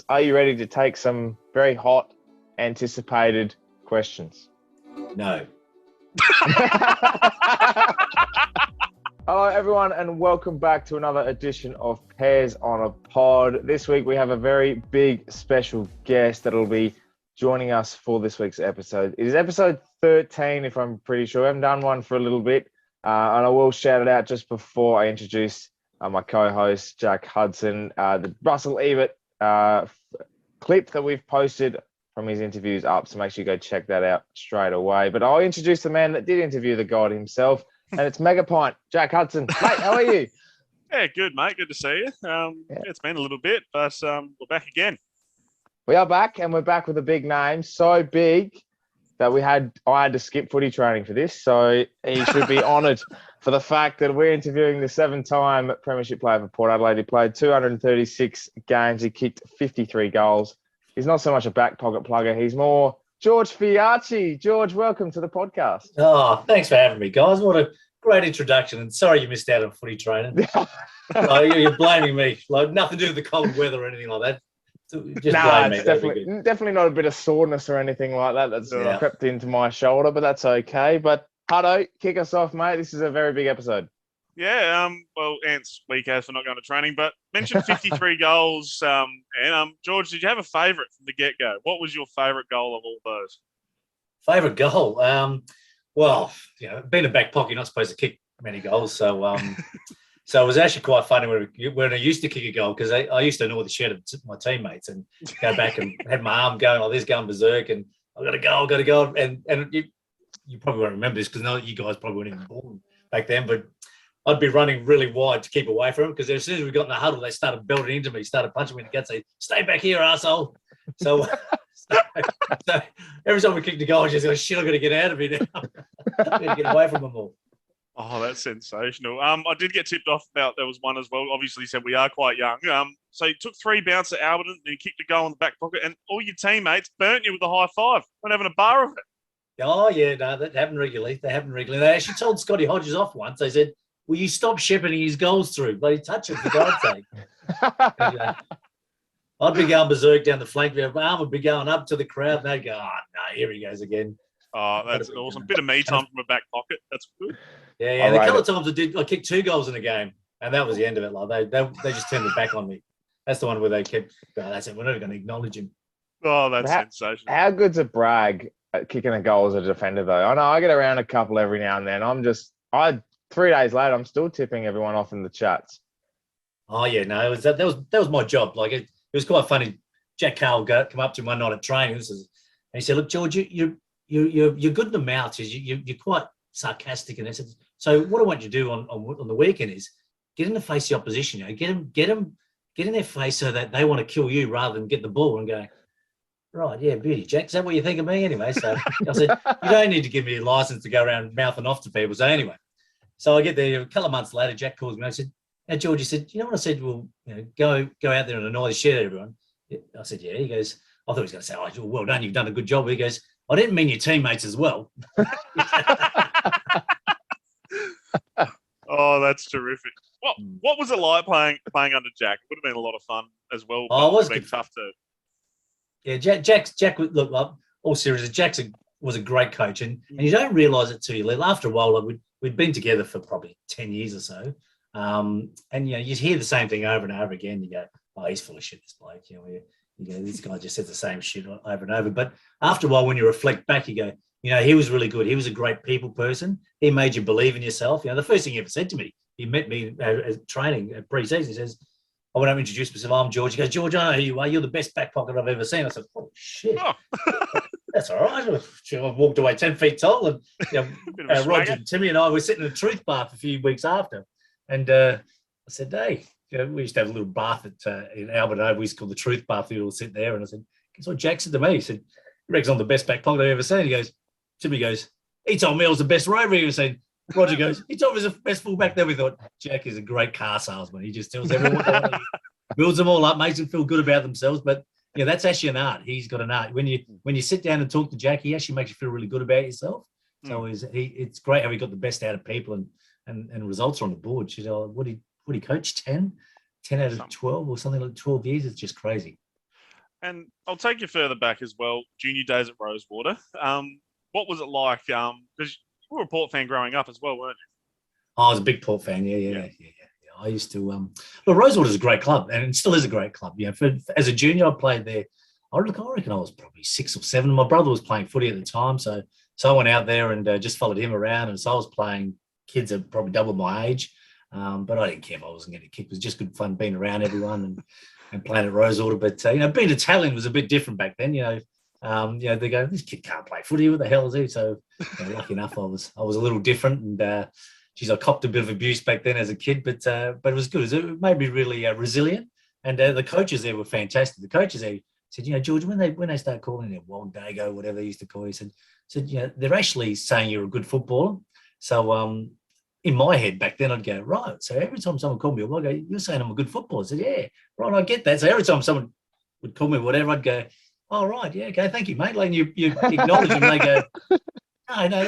Are you ready to take some very hot, anticipated questions? No. Hello, everyone, and welcome back to another edition of Pears on a Pod. This week, we have a very big special guest that'll be joining us for this week's episode. It is episode 13, if I'm pretty sure. I haven't done one for a little bit, and I will shout it out just before I introduce my co-host, Jack Hudson, the Russell Ebert clip that we've posted from his interviews up, so make sure you go check that out straight away. But I'll introduce the man that did interview the god himself, and it's Megapint, Jack Hudson. Mate, how are you? Yeah, good, mate. Good to see you. It's been a little bit, but we're back again. We are back, and we're back with a big name, so big that I had to skip footy training for this, so he should be honoured for the fact that we're interviewing the 7-time premiership player for Port Adelaide. He played 236 games. He kicked 53 goals. He's not so much a back pocket plugger. He's more George Fiacchi. George, welcome to the podcast. Oh, thanks for having me, guys. What a great introduction. And sorry you missed out on footy training. You're blaming me. Like nothing to do with the cold weather or anything like that. Just blame me. It's definitely not a bit of soreness or anything like that that's crept into my shoulder, but that's okay. But Hutto, kick us off, mate. This is a very big episode. Yeah, well, Ant's weak as for not going to training, but mentioned 53 goals. And George, did you have a favourite from the get-go? What was your favourite goal of all those? Favourite goal? Well, being a back pocket, you're not supposed to kick many goals. So so it was actually quite funny when I used to kick a goal, because I used to annoy the shit of my teammates and go back and had my arm going like this, going berserk, and I've got to go. And you probably won't remember this because you guys probably weren't even born back then, but I'd be running really wide to keep away from them, because as soon as we got in the huddle, they started belting into me, started punching me in the gut, say, "Stay back here, arsehole." So every time we kicked the goal, I was just like, shit, I've got to get out of here now. I've got to get away from them all. Oh, that's sensational. I did get tipped off about there was one as well. Obviously, you said we are quite young. So you took 3 bounces at Alberton, and you kicked a goal in the back pocket, and all your teammates burnt you with a high five. We're having a bar of it. Oh, yeah, no, that happened regularly. They actually told Scotty Hodges off once. They said, "Will you stop shepherding his goals through? Bloody touch it, for God's sake." I'd be going berserk down the flank. My arm would be going up to the crowd, and they'd go, "Oh, no, here he goes again." Oh, that's awesome. Bit of me time from a back pocket. That's good. Yeah. The couple of times I kicked 2 goals in a game, and that was the end of it. Like they just turned their back on me. That's the one where they kept, that's it. We're not going to acknowledge him. Oh, that's sensational. How good's a brag at kicking a goal as a defender, though? I know I get around a couple every now and then. 3 days later, I'm still tipping everyone off in the chats. Oh yeah, no, that was my job. Like it was quite funny. Jack Carl come up to me one night at training, and he said, "Look, George, you're good in the mouth. You're quite sarcastic." And I said, "So what I want you to do on the weekend is get in the face of the opposition. Get them in their face so that they want to kill you rather than get the ball and go." Right, yeah, beauty, Jack. Is that what you think of me anyway? So I said, "You don't need to give me a license to go around mouthing off to people." So anyway. So I get there a couple of months later. Jack calls me and I said, "Now, George," he said, "you know what I said? Well, go out there and annoy the shit out of everyone." I said, "Yeah." He goes, I thought he was going to say, "Oh, well done, you've done a good job." He goes, "I didn't mean your teammates as well." Oh, that's terrific. What was it like playing under Jack? It would have been a lot of fun as well. Oh, it was been tough too. Yeah, Jack would look up all serious. Jack was a great coach, and you don't realise it till you leave. After a while, like we'd been together for probably 10 years or so, and you hear the same thing over and over again. You go, "Oh, he's full of shit, this bloke." This guy just says the same shit over and over. But after a while, when you reflect back, you go, he was really good. He was a great people person. He made you believe in yourself. The first thing he ever said to me, he met me at training at pre-season. He says, I went up and introduced myself. "I'm George." He goes, "George, I know who you are. You're the best back pocket I've ever seen." I said, "Oh, shit." Oh. That's all right. I walked away 10 feet tall, and Roger and Timmy and I were sitting in a truth bath a few weeks after. And I said, "Hey," we used to have a little bath in Albert. We used to call the truth bath. We all sit there. And I said, "Guess what Jack said to me?" He said, "He reckons I'm the best back pocket I've ever seen." Timmy goes, "He told me I was the best rover he ever seen." Roger goes, "He told me he was the best fullback." Then we thought, Jack is a great car salesman. He just tells everyone what they want to hear, builds them all up, makes them feel good about themselves. But that's actually an art. He's got an art. When you sit down and talk to Jack, he actually makes you feel really good about yourself. So it's great how he got the best out of people and results are on the board. What he coach 10 out of 12 or something like 12 years. It's just crazy. And I'll take you further back as well. Junior days at Rosewater. What was it like? Because you were a Port fan growing up as well, weren't you? I was a big Port fan. Yeah. I used to. Well, Rosewater's a great club, and it still is a great club. As a junior, I played there. I reckon I was probably 6 or 7. My brother was playing footy at the time, so I went out there and just followed him around. And so I was playing kids that probably double my age, but I didn't care if I wasn't getting kicked. It was just good fun being around everyone and playing at Rosewater. But being Italian was a bit different back then. They go, this kid can't play footy. What the hell is he? So lucky enough, I was a little different. And I copped a bit of abuse back then as a kid, but it was good. It made me really resilient. And the coaches there were fantastic. The coaches there said, George, when they start calling it Wild Dago, whatever they used to call you, said, they're actually saying you're a good footballer. So in my head back then, I'd go, right. So every time someone called me, I'd go, you're saying I'm a good footballer. I said, yeah, right, I get that. So every time someone would call me whatever, I'd go, oh, right, yeah, okay, thank you, mate. Like you acknowledge them, they go, no,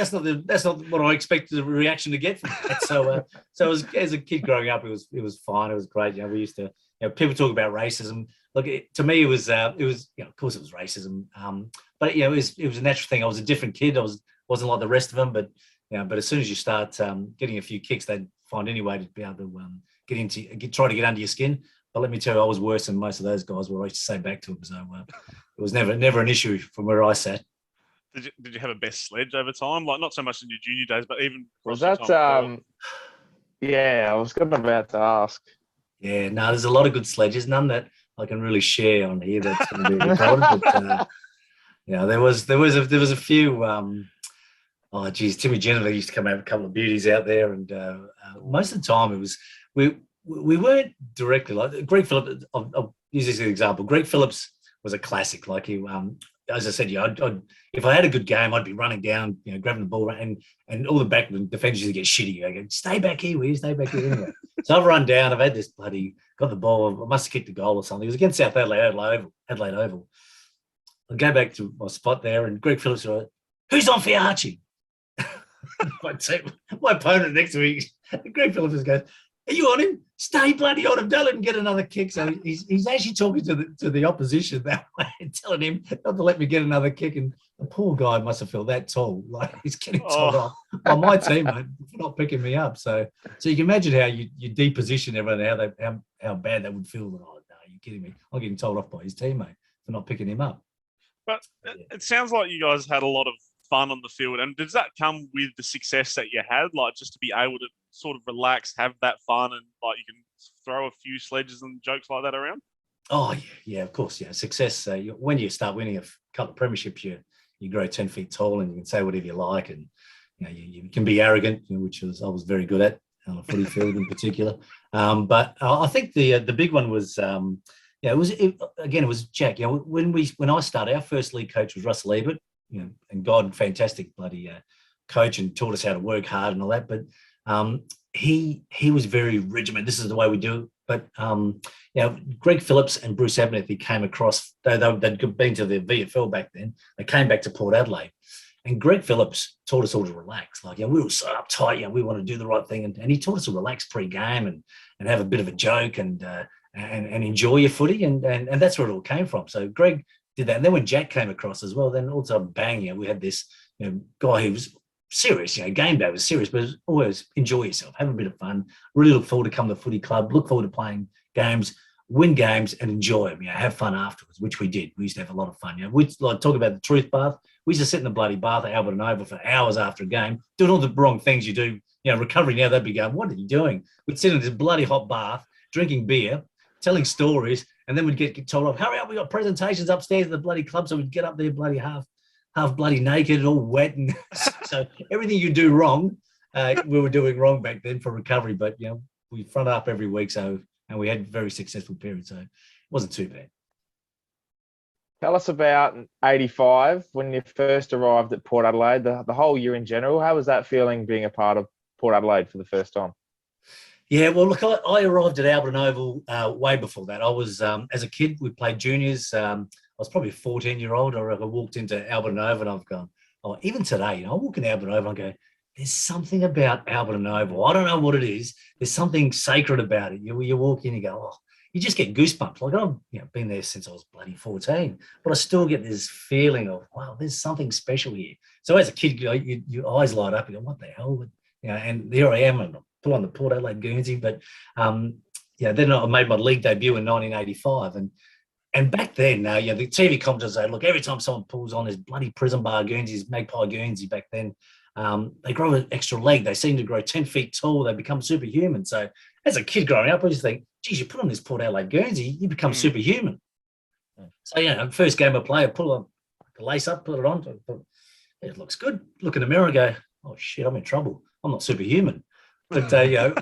that's not what I expected the reaction to get from that. So as a kid growing up, it was fine. It was great. We used to, people talk about racism. Look, to me, it was of course it was racism. But it was a natural thing. I was a different kid. I wasn't like the rest of them. But but as soon as you start getting a few kicks, they'd find any way to be able to try to get under your skin. But let me tell you, I was worse than most of those guys. Were I used to say back to them. So it was never an issue from where I sat. Did you have a best sledge over time? Like not so much in your junior days, but even was that I was about to ask. Yeah, no, there's a lot of good sledges. None that I can really share on here. That's going to be recorded. But there was a few. Timmy Jenner used to come out with a couple of beauties out there, and most of the time it was we weren't directly like Greg Phillips. I'll use this as an example. Greg Phillips was a classic. Like he, as I said, if I had a good game, I'd be running down, grabbing the ball, and all the back defenders used to get shitty. I go, stay back here, will you? Stay back here anyway. So I've run down. I've had this got the ball. I must have kicked the goal or something. It was against South Adelaide Oval. I go back to my spot there, and Greg Phillips was like, who's on Fiacchi? My opponent next to me, Greg Phillips goes, are you on him? Stay bloody on him. Don't let him get another kick. So he's actually talking to the opposition that way, telling him not to let me get another kick. And the poor guy must have felt that tall. Like he's getting told off by my teammate for not picking me up. So you can imagine how you deposition everyone, how bad that would feel. Oh, no, you're kidding me. I'm getting told off by his teammate for not picking him up. But it sounds like you guys had a lot of fun on the field. And does that come with the success that you had? Like just to be able to sort of relax, have that fun, and like you can throw a few sledges and jokes like that around? Oh, yeah, of course. Yeah, success. When you start winning a couple of premierships, you grow 10 feet tall and you can say whatever you like. And, you can be arrogant, which I was very good at on a footy field in particular. But I think the big one was, it was Jack. When I started, our first league coach was Russell Ebert, and God, fantastic bloody coach, and taught us how to work hard and all that. But he was very regimented. This is the way we do it. But Greg Phillips and Bruce Abernethy came across. They'd been to the VFL back then. They came back to Port Adelaide, and Greg Phillips taught us all to relax. Like, we were so uptight. We want to do the right thing, and he taught us to relax pre-game and have a bit of a joke and enjoy your footy, and that's where it all came from. So Greg did that, and then when Jack came across as well, then all of a sudden, bang! We had this guy who was serious. Game day was serious, but it was always enjoy yourself, have a bit of fun. Really look forward to coming to the footy club. Look forward to playing games, win games, and enjoy them. Have fun afterwards, which we did. We used to have a lot of fun. We'd like talk about the truth bath. We used to sit in the bloody bath at Albert and Oval for hours after a game, doing all the wrong things you do. Recovery now, they'd be going, what are you doing? We'd sit in this bloody hot bath, drinking beer, telling stories, and then we'd get told off, hurry up, we got presentations upstairs at the bloody club. So we'd get up there bloody half bloody naked, all wet. And so everything you do wrong, we were doing wrong back then for recovery. But, we front up every week. And we had very successful periods. So it wasn't too bad. Tell us about 85 when you first arrived at Port Adelaide, the whole year in general. How was that feeling being a part of Port Adelaide for the first time? Yeah, well, look, I arrived at Albert and Oval way before that. I was, as a kid, we played juniors. I was probably a 14-year-old. I walked into Albert and Oval and I've gone, even today, I walk into Albert and Oval and I go, there's something about Albert and Oval. I don't know what it is. There's something sacred about it. You walk in, you go, you just get goosebumps. Like I've been there since I was bloody 14, but I still get this feeling of, wow, there's something special here. So as a kid, your eyes light up. You go, what the hell? And here I am, and I pull on the Port Adelaide Guernsey. But then I made my league debut in 1985, and back then, the TV commentators say, look, every time someone pulls on this bloody prison bar Guernseys, Magpie Guernsey back then, they grow an extra leg. They seem to grow 10 feet tall. They become superhuman. So as a kid growing up, I just think, geez, you put on this Port Adelaide Guernsey, you become superhuman. So, first game I play, I pull on the lace up, put it on. It looks good. Look in the mirror and go, oh, shit, I'm in trouble. I'm not superhuman. But,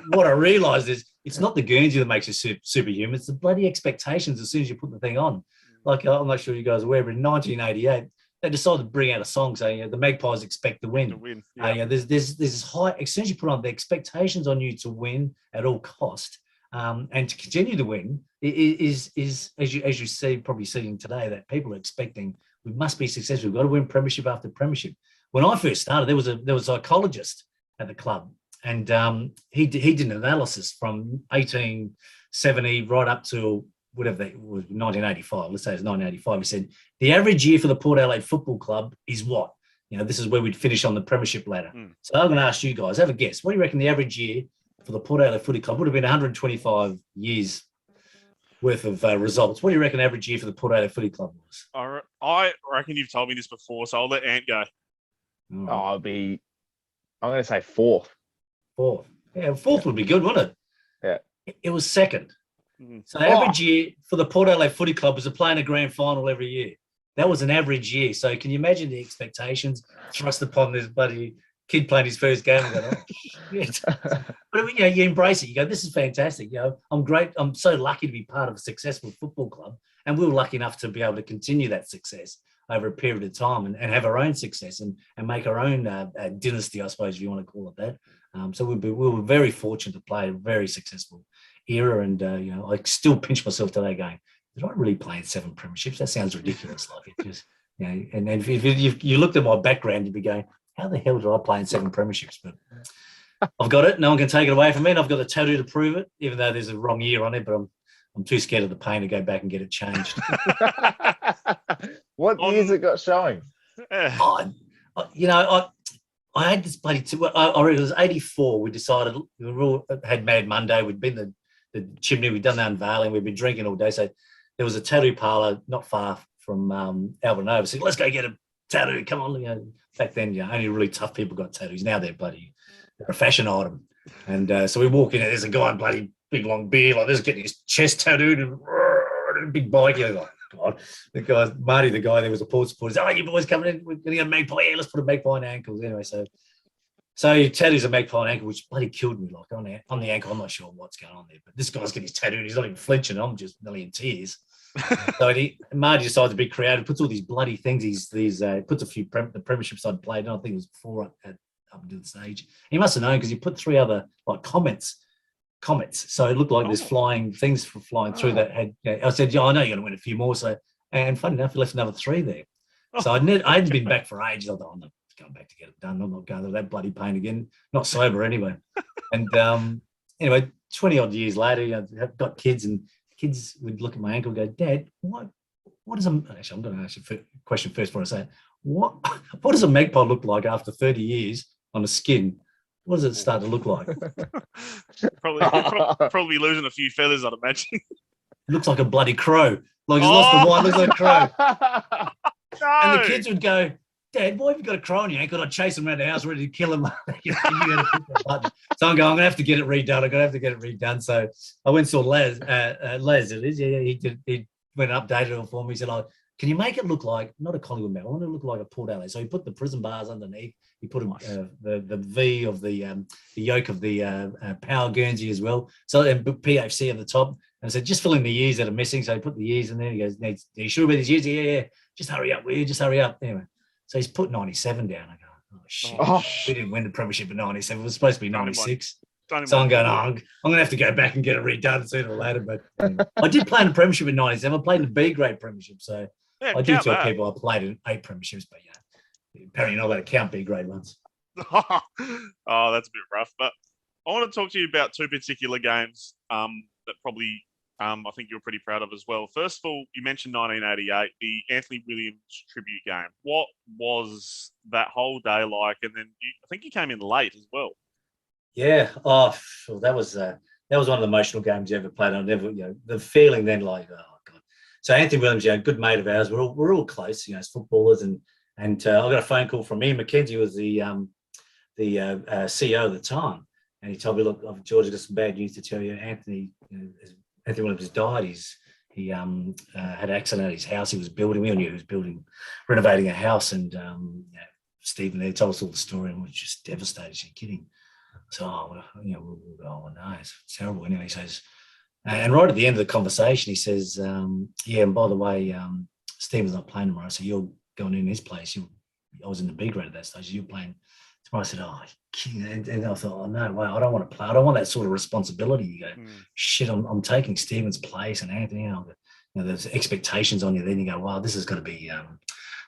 what I realised is it's not the Guernsey that makes you superhuman. It's the bloody expectations as soon as you put the thing on. Like, I'm not sure you guys are aware, but in 1988, they decided to bring out a song saying the Magpies expect to win. There's this high, as soon as you put on the expectations on you to win at all cost, and to continue to win is as you see, probably seeing today, that people are expecting we must be successful. We've got to win premiership after premiership. When I first started, there was a psychologist at the club, and he did an analysis from 1870 right up to whatever it was, 1985. Let's say it's 1985. He said the average year for the Port Adelaide Football Club is what? This is where we'd finish on the premiership ladder. So I'm going to ask you guys, have a guess. What do you reckon the average year for the Port Adelaide Footy Club would have been? 125 years worth of results. What do you reckon average year for the Port Adelaide Footy Club was? I reckon you've told me this before, so I'll let Ant go. I'm going to say fourth. Fourth. Yeah, fourth would be good, wouldn't it? Yeah. It was second. So average year for the Port Adelaide Footy Club was to play in a grand final every year. That was an average year. So can you imagine the expectations thrust upon this bloody kid playing his first game? And going, shit. But you embrace it. You go, this is fantastic. I'm great. I'm so lucky to be part of a successful football club, and we were lucky enough to be able to continue that success over a period of time and have our own success and make our own dynasty, I suppose, if you want to call it that. So we were very fortunate to play a very successful era, and I still pinch myself today going, did I really play in 7 premierships? That sounds ridiculous. Like it just, and if you looked at my background, you'd be going, how the hell did I play in 7 premierships? But I've got it. No one can take it away from me, and I've got a tattoo to prove it, even though there's a wrong year on it, but I'm too scared of the pain to go back and get it changed. What years it got showing? I had this bloody. I reckon it was 84. We decided we all had Mad Monday. We'd been the chimney. We'd done the unveiling. We'd been drinking all day. So there was a tattoo parlour not far from Albert Nova. So let's go get a tattoo. Come on. Back then, only really tough people got tattoos. Now they're a fashion item. And so we walk in, and there's a guy in bloody big long beard like this, getting his chest tattooed and a big bike. You're like, God, the guy Marty, the guy there was a Port supporter. Oh, you boys coming in? We're going to get a magpie. Yeah, let's put a magpie on the ankles. Anyway, so he tattoos a magpie on the ankle, which bloody killed me. Like on the ankle, I'm not sure what's going on there, but this guy's getting his tattooed. He's not even flinching. I'm just nearly in tears. So Marty decides to be creative, puts all these bloody things. Puts a few the premierships I'd played, and I think it was 4 up until the stage. He must have known because he put 3 other like comets. So it looked like there's flying things flying through that had. I said, I know you're going to win a few more. So, and funny enough, he left another 3 there. So I hadn't been back for ages. I thought, I'm not going back to get it done. I'm not going through that bloody pain again. Not sober anyway. And anyway, 20 odd years later, I've got kids, and kids would look at my ankle and go, Dad, what is a, actually, I'm going to ask you a question first before I say it. What does a magpie look like after 30 years on the skin? What does it start to look like? probably losing a few feathers, I'd imagine. It looks like a bloody crow. Like he's lost the wine, looks like a crow. No. And the kids would go, Dad, why have you got a crow on your ankle? I'd chase him around the house ready to kill him. So I'm going, I'm going to have to get it redone. So I went and saw Les, it is. Yeah, he went and updated it for me. He said, can you make it look like, not a Collingwood medal, I want it to look like a Port Adelaide. So he put the prison bars underneath. He put the V of the yoke of the Power Guernsey as well. So and PFC at the top. And I said, just fill in the years that are missing. So he put the years in there. He goes, are you sure about these years? Yeah. Just hurry up, will you? Just hurry up. Anyway, so he's put 97 down. I go, oh, shit. We didn't win the premiership in 97. It was supposed to be 96. So I'm going, I'm going to have to go back and get it redone sooner or later. But I did play in the premiership in 97. I played in the B grade premiership. So I do tell people I played in 8 premierships, but apparently you're not allowed to count B grade ones. Oh, that's a bit rough. But I want to talk to you about 2 particular games that probably I think you're pretty proud of as well. First of all, you mentioned 1988, the Anthony Williams tribute game. What was that whole day like? And then I think you came in late as well. Yeah. Oh, that was one of the emotional games you ever played. I never, the feeling then, like, oh god. So Anthony Williams, good mate of ours. We're all close, as footballers, and I got a phone call from Ian McKenzie, who was the CEO at the time, and he told me, look, George, I've got some bad news to tell you. Anthony Williams has died. He had an accident at his house. He was building. We all knew he was renovating a house, and Stephen there told us all the story, and we were just devastated. You're kidding. So, no, it's terrible. Anyway, he says, and right at the end of the conversation, he says, and by the way, Stephen's not playing tomorrow, so you're going in his place. I was in the B grade at that stage. You're playing tomorrow. I said, oh, and I thought, oh, no way, I don't want to play. I don't want that sort of responsibility. You go, shit, I'm taking Stephen's place, and Anthony, there's expectations on you. Then you go, wow, this is going to be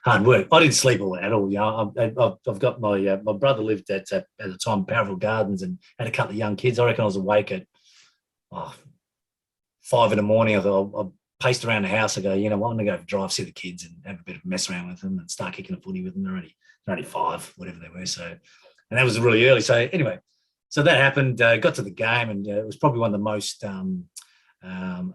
hard work. I didn't sleep at all. I've got my brother lived at the time Powerville Gardens and had a couple of young kids. I reckon I was awake at 5 in the morning. I thought I paced around the house. I go, you know what, I'm gonna go drive, see the kids, and have a bit of a mess around with them, and start kicking a footy with them. They're only 5, whatever they were. So, and that was really early. So anyway, so that happened. Got to the game, and it was probably one of the most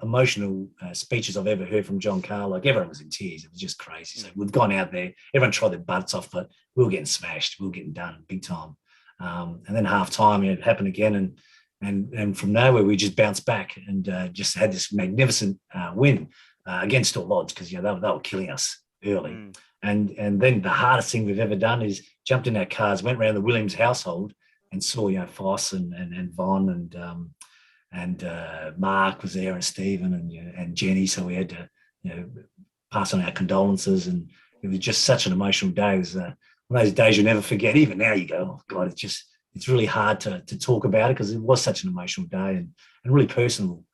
emotional speeches I've ever heard from John Carl. Like, everyone was in tears. It was just crazy. So we've gone out there, everyone tried their butts off, but we were getting smashed. We were getting done big time. And then half time, it happened again, and from nowhere we just bounced back and just had this magnificent win against all odds, because they were killing us early. And then the hardest thing we've ever done is jumped in our cars, went around the Williams household, and saw Foss and Von and Mark was there, and Stephen and Jenny. So we had to pass on our condolences, and it was just such an emotional day. It was one of those days you'll never forget. Even now you go, oh God, it's really hard to talk about it, because it was such an emotional day and really personable.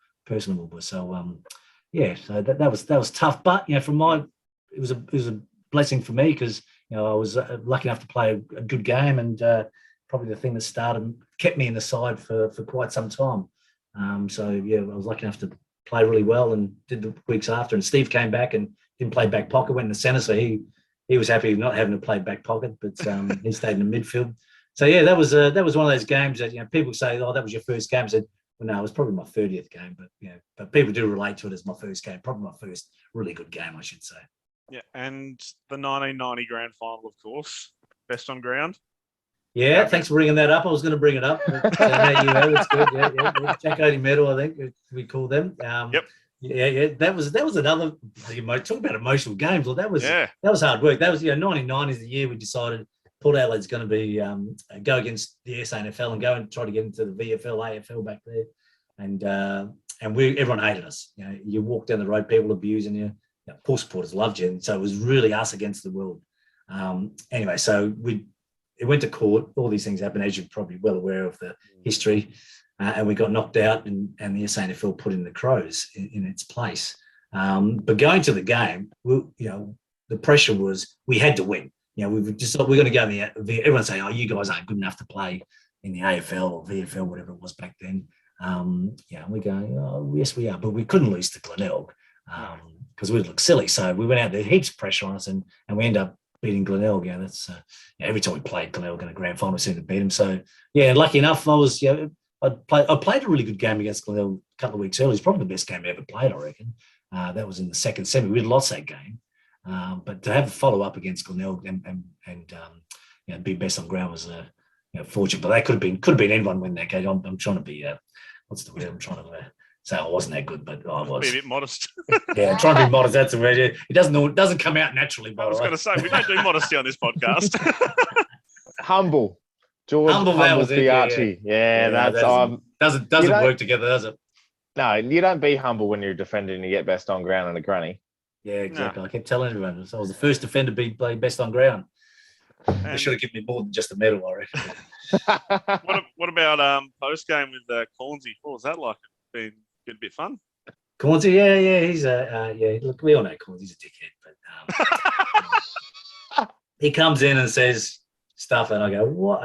So so that was tough. But it was a blessing for me, because I was lucky enough to play a good game, and probably the thing that kept me in the side for quite some time. I was lucky enough to play really well, and did the weeks after. And Steve came back and didn't play back pocket, went in the centre, so he was happy not having to play back pocket, but he stayed in the midfield. So that was one of those games that people say, oh, that was your first game. I said, well, no, it was probably my 30th game, but people do relate to it as my first game, probably my first really good game, I should say. Yeah, and the 1990 grand final, of course, best on ground. Yeah, thanks for bringing that up. I was going to bring it up. But, it's good. Yeah. Jack Odie medal, I think we call them. Yep. Yeah. That was another. Talk about emotional games. Well, that was hard work. That was 99 is the year we decided Port Adelaide's going to be go against the SANFL and go and try to get into the VFL, AFL back there, and everyone hated us. You walk down the road, people abusing you. Poor supporters loved you, and so it was really us against the world. Anyway, so it went to court. All these things happened, as you're probably well aware of the history, and we got knocked out, and the SANFL put in the Crows in its place. But going to the game, the pressure was we had to win. We're going to go in the. Everyone say, "Oh, you guys aren't good enough to play in the AFL or VFL, whatever it was back then." We go, "Oh, yes, we are," but we couldn't lose to Glenelg because we'd look silly. So we went out there, heaps of pressure on us, and we end up beating Glenelg. That's every time we played Glenelg in a grand final, we seemed to beat them. So lucky enough, I played a really good game against Glenelg a couple of weeks early. It's probably the best game I ever played, I reckon. That was in the second semi. We'd lost that game. But to have a follow up against Glenelg and be best on ground was fortunate. But that could have been anyone win that game. I'm trying to be what's the word I'm trying to say? I wasn't that good, but I was. Be a bit modest. I'm trying to be modest. That's the word. It doesn't come out naturally. I was going to say we don't do modesty on this podcast. Humble, George. Humble Fiacchi. Doesn't work together, does it? No, you don't be humble when you're defending and you get best on ground in a granny. Yeah, exactly. No. I kept telling everyone. So I was the first defender to play best on ground. They should have given me more than just a medal, I reckon. What about post game with Cornsey? What was that like? Been a bit fun. Cornsey, yeah. He's Look, we all know Cornsey's a dickhead, but he comes in and says stuff, and I go, "What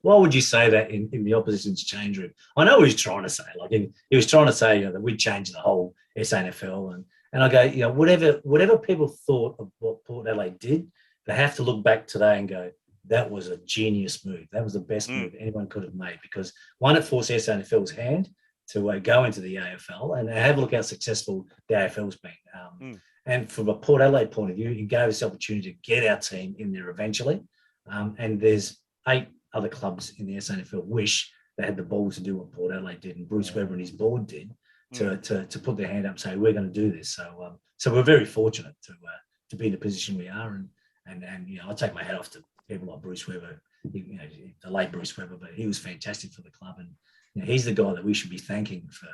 why would you say that in the opposition's change room? I know what he's trying to say. Like he was trying to say that we'd change the whole SANFL. And I go, whatever people thought of what Port Adelaide did, they have to look back today and go, that was a genius move. That was the best move anyone could have made, because one, it forced SANFL's hand to go into the AFL, and have a look how successful the AFL's been. And from a Port Adelaide point of view, it gave us the opportunity to get our team in there eventually. And there's 8 other clubs in the SANFL wish they had the balls to do what Port Adelaide did, and Bruce Webber and his board did to put their hand up and say, we're going to do this. So we're very fortunate to be in the position we are. And I take my hat off to people like Bruce Webber, the late Bruce Webber, but he was fantastic for the club. And he's the guy that we should be thanking for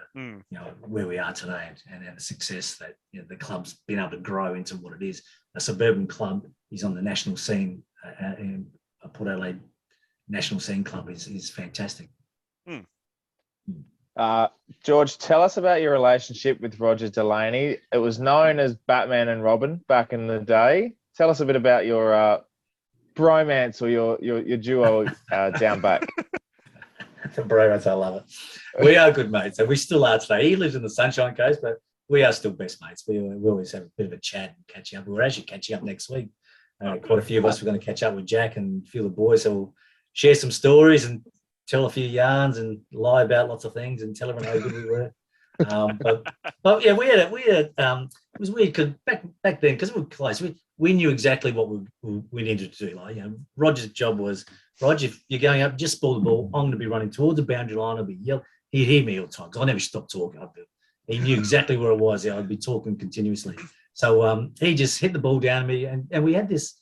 where we are today, and the success that the club's been able to grow into what it is. A suburban club. He's on the national scene. A Port Adelaide national scene club is fantastic. George, tell us about your relationship with Roger Delaney. It was known as Batman and Robin back in the day. Tell us a bit about your bromance or your duo down back. Bromance, I love it. We are good mates, and we still are today. He lives in the Sunshine Coast, but we are still best mates. We always have a bit of a chat and catching up. We're actually catching up next week. Quite a few of us are going to catch up with Jack and a few of the boys, so we'll share some stories and tell a few yarns and lie about lots of things and tell everyone how good we were. But yeah, we had it was weird because back then, because we were close, we knew exactly what we needed to do. Like, Roger's job was, Roger, if you're going up, just ball the ball. I'm going to be running towards the boundary line. I'll be yelling. He'd hear me all the time because I never stopped talking. He knew exactly where it was. I'd be talking continuously. So he just hit the ball down to me, and we had this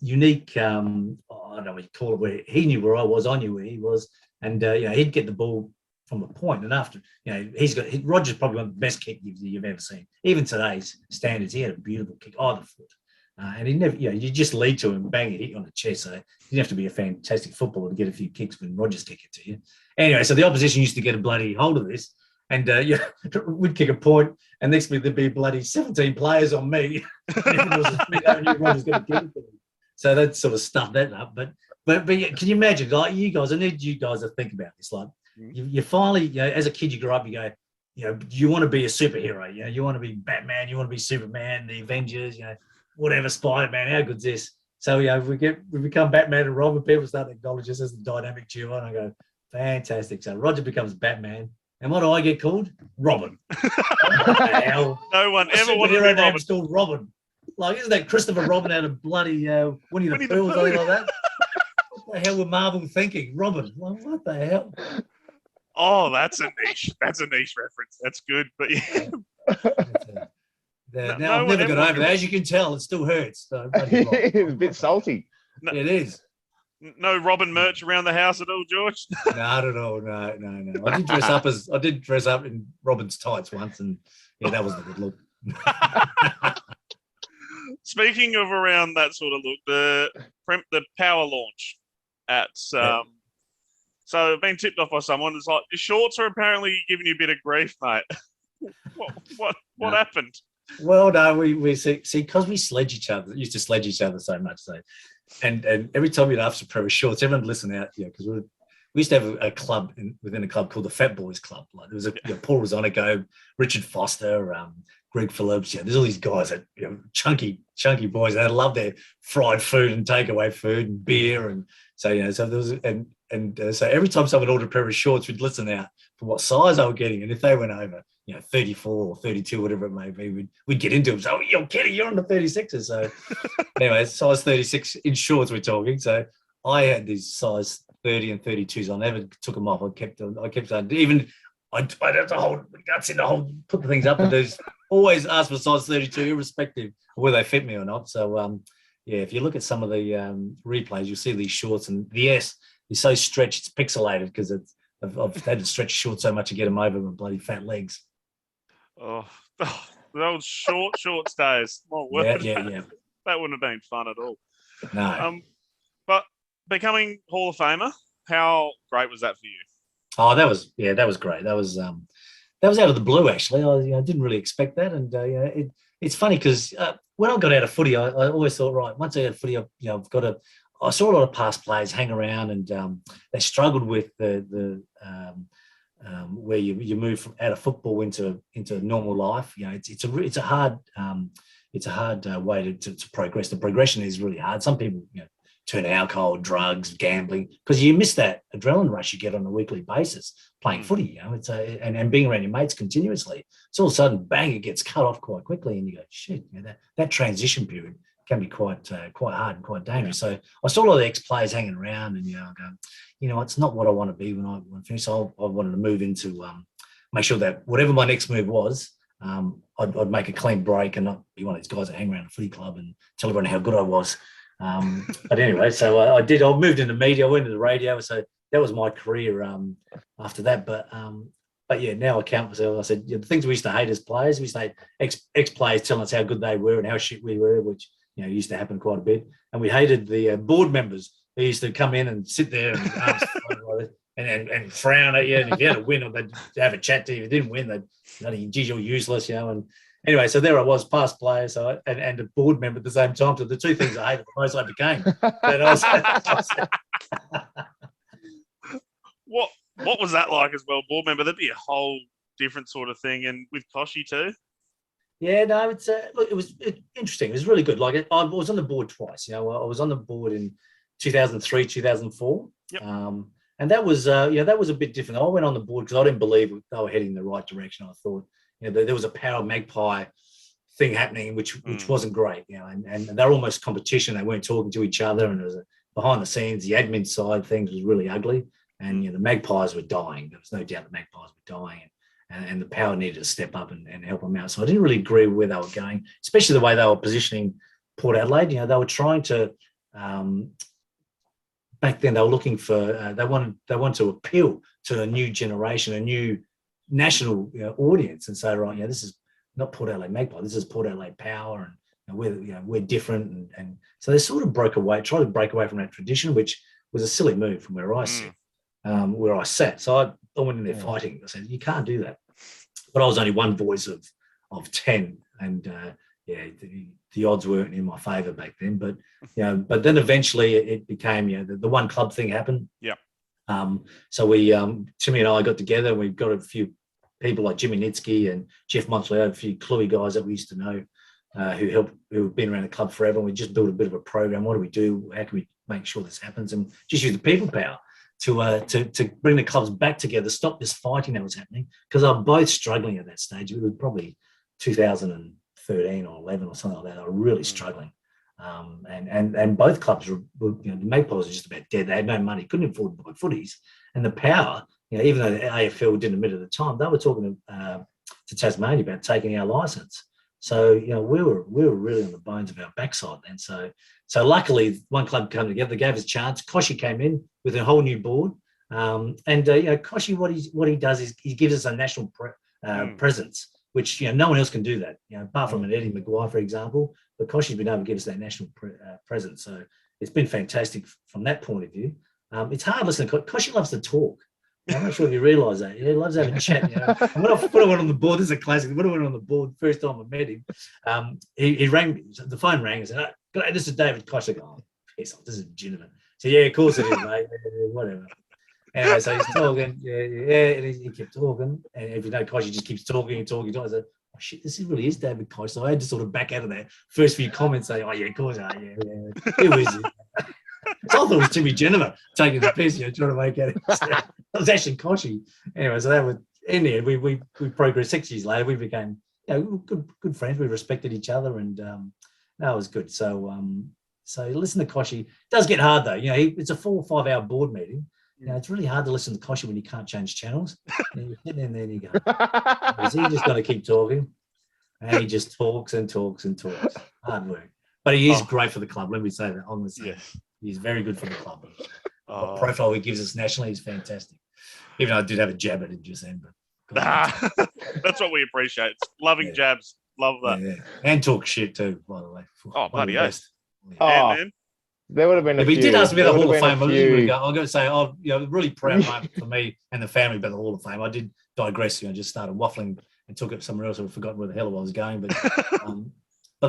unique, I don't know what you call it, where he knew where I was, I knew where he was, and he'd get the ball from a point, and after, Roger's probably one of the best kick you've ever seen. Even today's standards, he had a beautiful kick either foot, and he never, you just lead to him, bang it, hit you on the chest. So you didn't have to be a fantastic footballer to get a few kicks when Roger's kick it to you. Anyway, so the opposition used to get a bloody hold of this. And we'd kick a point, and next week there'd be bloody 17 players on me. So that sort of stuffed that up. But can you imagine, like, you guys? I need you guys to think about this. Like, you finally, as a kid, you grow up, you go, you want to be a superhero. You want to be Batman, you want to be Superman, the Avengers, whatever, Spider-Man. How good's this? So we become Batman and Robin. People start to acknowledge us as the dynamic duo, and I go, fantastic. So Roger becomes Batman. And what do I get called? Robin. What the hell? No one ever wanted to be Robin. Name's called Robin. Like, isn't that Christopher Robin out of bloody Winnie the Pooh or something like that? What the hell were Marvel thinking? Robin. Like, what the hell? Oh, that's a niche. That's a niche reference. That's good. But yeah. Now I've never got over that. As you can tell, it still hurts. So it's a bit salty. No, it is. No Robin merch around the house at all, George? No, not at all. No. I did dress up in Robin's tights once, and that wasn't a good look. Speaking of around that sort of look, the power launch at so I've been tipped off by someone. It's like, your shorts are apparently giving you a bit of grief, mate. What happened? Well, no, we see because we used to sledge each other so much. So, and every time you'd ask for a pair of shorts, everyone would listen out, because we used to have a club within a club called the Fat Boys Club. Like, there was Paul Rosonico, Richard Foster, Greg Phillips. There's all these guys that chunky boys. They love their fried food and takeaway food and beer, and so so there was so every time someone ordered a pair of shorts, we'd listen out for what size they were getting, and if they went over 34 or 32, whatever it may be, we'd get into them. So, you're kidding, you're on the 36ers. So anyway, size 36 in shorts we're talking. So I had these size 30 and 32s. I never took them off. I kept on. Even I'd have to hold the guts in to put the things up, but there's always ask for size 32, irrespective of whether they fit me or not. So if you look at some of the replays, you'll see these shorts, and the S is so stretched, it's pixelated because I've had to stretch shorts so much to get them over my bloody fat legs. Oh, those short stays. Yeah. That wouldn't have been fun at all. No. But becoming Hall of Famer, how great was that for you? Oh, that was great. That was out of the blue, actually. I didn't really expect that, and it's funny because when I got out of footy, I always thought, right, once I had footy, I've got to. I saw a lot of past players hang around, and they struggled with the where you move from out of football into normal life. You know, it's a hard way to progress. The progression is really hard. Some people, you know, turn to alcohol, drugs, gambling, because you miss that adrenaline rush you get on a weekly basis playing footy. You know, and being around your mates continuously. So all of a sudden, bang, it gets cut off quite quickly, and you go, shit. You know, that transition period can be quite hard and quite dangerous. So I saw a lot of the ex-players hanging around, and I go, it's not what I want to be when I finish. So I wanted to move into make sure that whatever my next move was, I'd make a clean break and not be one of these guys that hang around a footy club and tell everyone how good I was. But anyway, so I did. I moved into media. I went into the radio. So that was my career after that. But yeah, now I count myself. I said, the things we used to hate as players, we used to hate ex-players telling us how good they were and how shit we were, which used to happen quite a bit. And we hated the board members who used to come in and sit there and frown at you. And if you had a win, or they'd have a chat to you. If you didn't win, they'd geez, you're useless, And anyway, so there I was, past player, and a board member at the same time. So the two things I hated the most, I became. What was that like as well, board member? That'd be a whole different sort of thing, and with Koshy too. Yeah, no, it was interesting. It was really good. Like I was on the board twice. I was on the board in 2003, 2004. Yep. And that was a bit different. I went on the board because I didn't believe they were heading in the right direction. I thought, there was a power magpie thing happening, which wasn't great. And they're almost competition. They weren't talking to each other, and there was behind the scenes, the admin side things was really ugly. And the magpies were dying. There was no doubt the magpies were dying. And the power needed to step up and help them out. So I didn't really agree with where they were going, especially the way they were positioning Port Adelaide. They were trying to, back then they were looking for, they wanted to appeal to a new generation, a new national audience, and say, right, this is not Port Adelaide Magpie, this is Port Adelaide Power, and we're different. And so they sort of tried to break away from that tradition, which was a silly move from where I sat. So I went in there fighting. I said, you can't do that. But I was only one voice of 10, and the odds weren't in my favour back then. But then eventually it became the one club thing happened. Yeah. So we Timmy and I got together, and we got a few people like Jimmy Nitsky and Jeff Montler, a few cluey guys that we used to know who have been around the club forever. And we just built a bit of a program. What do we do? How can we make sure this happens? And just use the people power to bring the clubs back together, stop this fighting that was happening, because they were both struggling at that stage. It was probably 2013 or 11 or something like that. They were really struggling. And both clubs were the Magpies were just about dead. They had no money, couldn't afford to buy footies. And the Power, even though the AFL didn't admit at the time, they were talking to Tasmania about taking our license. So we were really on the bones of our backside then. So luckily one club came together, gave us a chance. Koshy came in with a whole new board, Koshy, what he does is he gives us a national presence, which no one else can do that. Apart from an Eddie Maguire, for example, but Koshy's been able to give us that national presence. So it's been fantastic from that point of view. It's hard listening. Koshy loves to talk. I'm not sure if you realise that. He loves having a chat. When I went on the board, this is a classic. When I went on the board, first time I met him, he rang me. The phone rang and said, "Hey, this is David Kosh." I go, "Oh, piss off, this is legitimate." So yeah, of course it is, mate. Whatever. Anyway, so he's talking, and he kept talking. And if Kosh, he just keeps talking and talking. I said, "Oh shit, this really is David Kosh." So I had to sort of back out of that first few comments, say, "Oh yeah, of course, yeah. Who is it?" So I thought it was Timmy Jennifer taking the piss, trying to make it. It was actually Koshy. Anyway, so that was in the end. We progressed 6 years later. We became good friends. We respected each other, and that was good. So listen to Koshy. It does get hard though. It's a 4 or 5 hour board meeting. It's really hard to listen to Koshy when you can't change channels. You're sitting in there and you go, is he just going to keep talking? And he just talks and talks and talks. Hard work. But he is great for the club. Let me say that. Honestly, yes. He's very good for the club. The profile he gives us nationally is fantastic. Even though I did have a jab at him just then. But that's what we appreciate. Loving jabs. Love that. Yeah. And talk shit too, by the way. Oh, bloody oath. Yeah, man. There would have been a few. If he did ask me about the Hall of Fame, I'm going to say, really proud moment for me and the family about the Hall of Fame. I did digress, just started waffling and took it somewhere else. I've forgotten where the hell I was going. But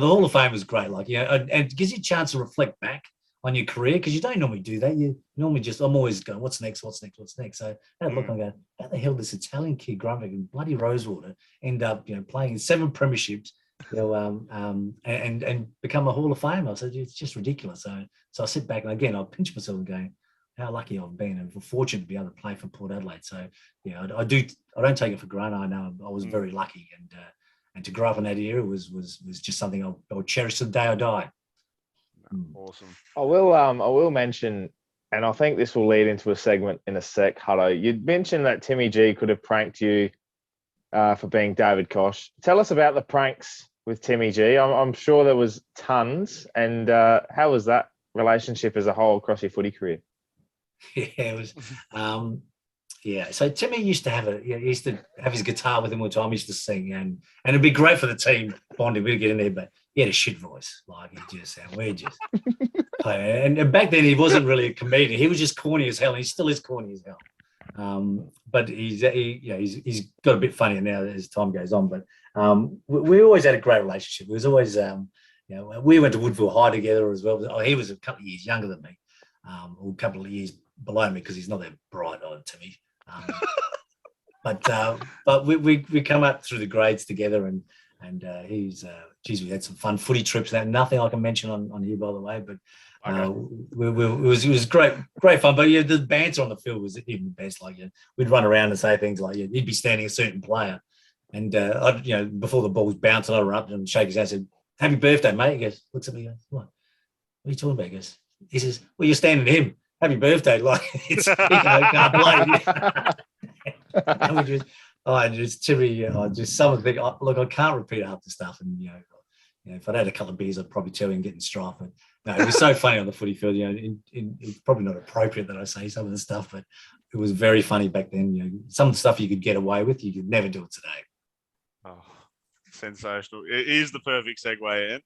the Hall of Fame was great. And it gives you a chance to reflect back on your career, because you don't normally do that. You normally just, I'm always going, what's next? So I had a look and go, how the hell this Italian kid growing up in bloody Rosewater end up, playing in 7 premierships, and become a Hall of Famer? So it's just ridiculous. So I sit back and again, I pinch myself and go, how lucky I've been and fortunate to be able to play for Port Adelaide. So I don't take it for granted. I know I was very lucky, and to grow up in that era was just something I'll cherish to the day I die. Awesome. I will mention, and I think this will lead into a segment in a sec, Hutto. You'd mentioned that Timmy G could have pranked you for being David Koch. Tell us about the pranks with Timmy G. I'm sure there was tons. And how was that relationship as a whole across your footy career? Yeah, it was. So Timmy used to have his guitar with him all the time. He used to sing, and it'd be great for the team bonding. We'd get in there, but he had a shit voice. Like he just sounded weird. And back then he wasn't really a comedian. He was just corny as hell. And he still is corny as hell. But he's got a bit funnier now as time goes on. But we always had a great relationship. It was always we went to Woodville High together as well. He was a couple of years younger than me, or a couple of years below me because he's not that bright-eyed to me. But we come up through the grades together, and we had some fun footy trips. Nothing I can mention on here, by the way, but it was great fun. But the banter on the field was even the best. Like we'd run around and say things like he'd be standing a certain player, and before the ball was bouncing, I'd run up and shake his hand and said, "Happy birthday, mate." He goes, looks at me, he goes, "What are you talking about?" He says, "Well, you're standing to him. Happy birthday!" Like it's can't blame. And just Timmy, just some of the things. Look, I can't repeat half the stuff, and if I'd had a couple of beers, I'd probably tell you and get in strife. But no, it was so funny on the footy field. It's probably not appropriate that I say some of the stuff, but it was very funny back then. Some of the stuff you could get away with, you could never do it today. Oh, sensational! It is the perfect segue, Ian.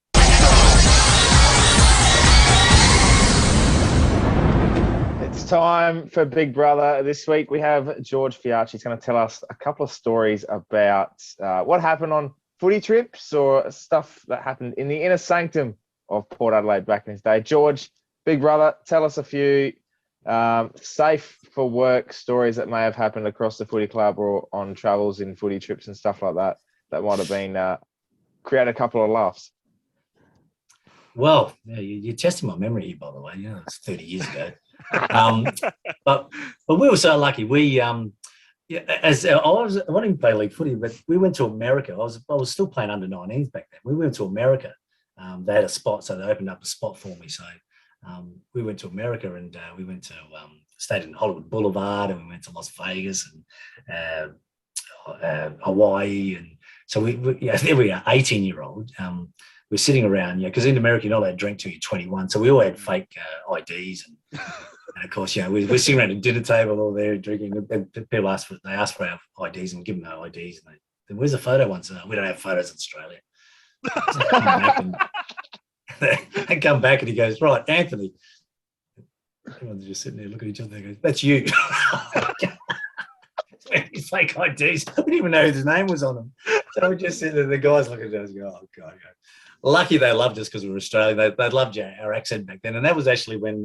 It's time for Big Brother. This week we have George Fiacchi. He's going to tell us a couple of stories about what happened on footy trips or stuff that happened in the inner sanctum of Port Adelaide back in his day. George, Big Brother, tell us a few safe for work stories that may have happened across the footy club or on travels in footy trips and stuff like that might have been create a couple of laughs. Well, you're testing my memory here, by the way. It's 30 years ago. But we were so lucky. We I didn't play league footy, but we went to America. I was still playing under 19s back then. We went to America. They had a spot, so they opened up a spot for me. So we went to America, and we went to stayed in Hollywood Boulevard, and we went to Las Vegas and Hawaii, and so there we are, 18-year-old. We're sitting around, because in America you're not allowed to drink till you're 21. So we all had fake IDs, and of course, we're sitting around a dinner table all there drinking. And people ask for our IDs, and we give them our IDs. And then where's the photo one? So we don't have photos in Australia. So they come back and he goes, "Right, Anthony." Everyone's just sitting there looking at each other. They go, "That's you." His fake IDs. I didn't even know his name was on them. So we just sit there. The guys look at us and go, "Oh God." Lucky they loved us because we were Australian. They loved our accent back then. And that was actually when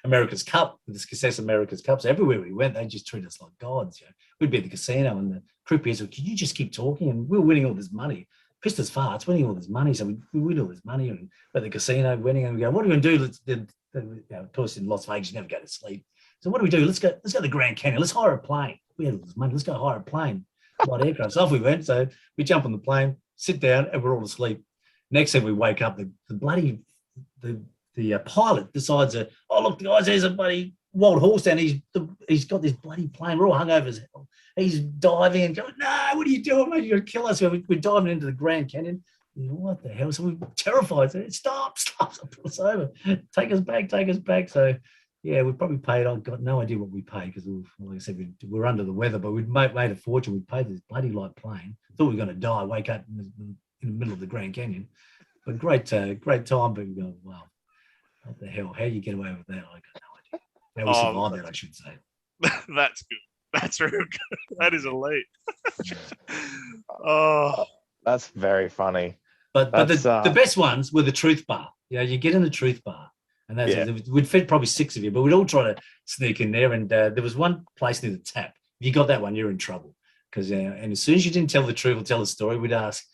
America's Cup, the success of America's Cup. So everywhere we went, they just treated us like gods. We'd be at the casino and the croupiers would, "Can you just keep talking?" And we were winning all this money. Pissed us farts, winning all this money. So we win all this money and at the casino winning, and we go, "What are we going to do?" Of course, in Las Vegas, you never go to sleep. So what do we do? Let's go to the Grand Canyon. Let's hire a plane. We had all this money. Let's go hire a plane. Light aircraft. So off we went. So we jump on the plane, sit down, and we're all asleep. Next thing we wake up, the pilot decides that, "Oh, look, guys, there's a bloody wild horse down. He's got this bloody plane. We're all hungover as hell. He's diving and going, 'No, what are you doing, mate? You're going to kill us.' We're diving into the Grand Canyon." What the hell? So we're terrified. So, stop, pull us over. Take us back. So, we probably paid, I've got no idea what we paid because, like I said, we were under the weather, but we'd made a fortune. We paid this bloody light plane. Thought we were going to die, wake up in the middle of the Grand Canyon. But great time. But we go, wow, what the hell? How you get away with that? I got no idea. How we survived that, I should say. That's good. That's real good. That is elite. That's very funny. But the best ones were the Truth Bar. You get in the Truth Bar, And we'd fed probably 6 of you, but we'd all try to sneak in there. And there was one place near the tap. If you got that one, you're in trouble. Because and as soon as you didn't tell the truth or tell the story, we'd ask,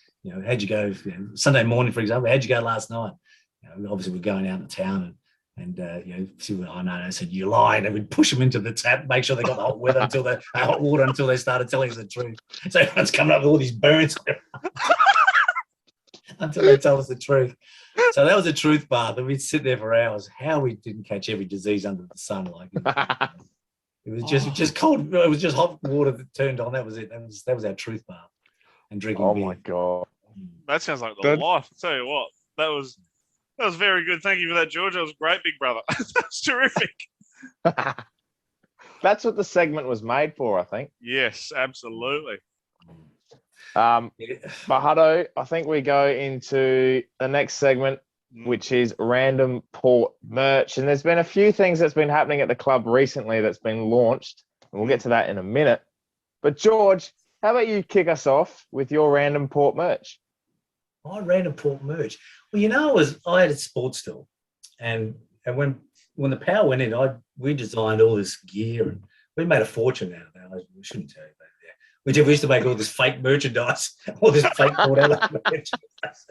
how'd you go? Sunday morning, for example, how'd you go last night? Obviously, we're going out in town and see what I know. I said, you lied. And we'd push them into the tap, make sure they got the hot water until they started telling us the truth. So everyone's coming up with all these burns until they tell us the truth. So that was a truth bath, and we'd sit there for hours. How we didn't catch every disease under the sun, it was just cold. It was just hot water that turned on. That was it. That was our truth bath and drinking. Oh beer. my God, that sounds like the life. I'll tell you what, that was very good. Thank you for that, George. That was great, big brother. That's terrific. That's what the segment was made for, I think. Yes, absolutely. But Hutto, I think we go into the next segment, which is random port merch. And there's been a few things that's been happening at the club recently that's been launched. And we'll get to that in a minute. But George, how about you kick us off with your random port merch? My random port merch. Well, I had a sports store. And when the power went in, we designed all this gear and we made a fortune out of that. We shouldn't tell you about that. We used to make all this fake merchandise, all this fake Port Adelaide merchandise.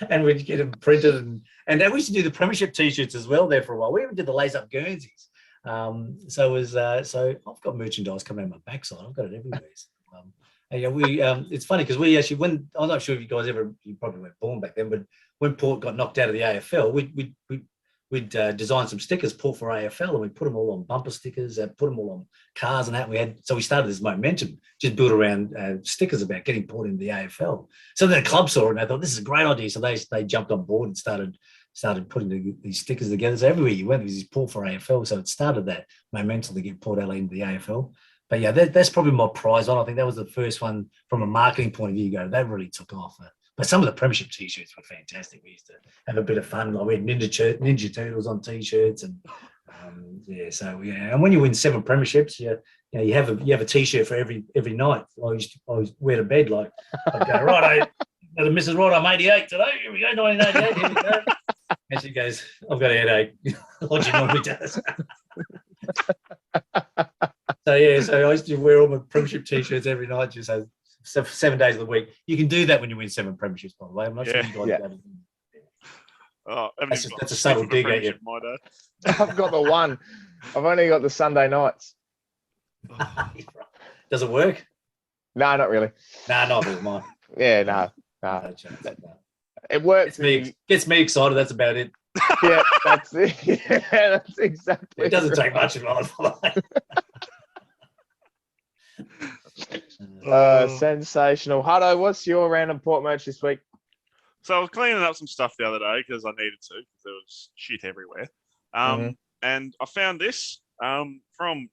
And we'd get them printed. And we used to do the premiership T-shirts as well there for a while. We even did the lace-up Guernseys. So I've got merchandise coming out of my backside. I've got it everywhere. It's funny because we actually, I'm not sure if you guys you probably weren't born back then, but when Port got knocked out of the AFL, we'd designed some stickers, Port for AFL, and we put them all on bumper stickers, put them all on cars and that. So we started this momentum, just built around stickers about getting Port into the AFL. So then the club saw it and they thought, this is a great idea. So they jumped on board and started putting these stickers together. So everywhere you went, there was this Port for AFL. So it started that momentum to get Port Adelaide into the AFL. But yeah, that's probably my prize one. I think that was the first one from a marketing point of view. That really took off. But some of the premiership T-shirts were fantastic. We used to have a bit of fun. Like we had Ninja Turtles on T-shirts, and And when you win 7 premierships, you have a T-shirt for every night. I used to wear to bed like I'd go right. The missus, right, I'm 88 today. Here we go, 1988. Here we go. And she goes, I've got a headache, like she normally does. So I used to wear all my premiership T-shirts every night, just 7 days of the week. You can do that when you win 7 premierships, by the way. I'm not sure you guys have it. Oh, that's a subtle dig at you. I've got the one. I've only got the Sunday nights. Does it work? No, not really. No, not with mine. Yeah, no. It works. Gets me excited. That's about it. Yeah, that's it. Yeah, that's exactly. It doesn't take much of mine. Sensational. Hutto, what's your random port merch this week? So I was cleaning up some stuff the other day because I needed to, because there was shit everywhere. And I found this from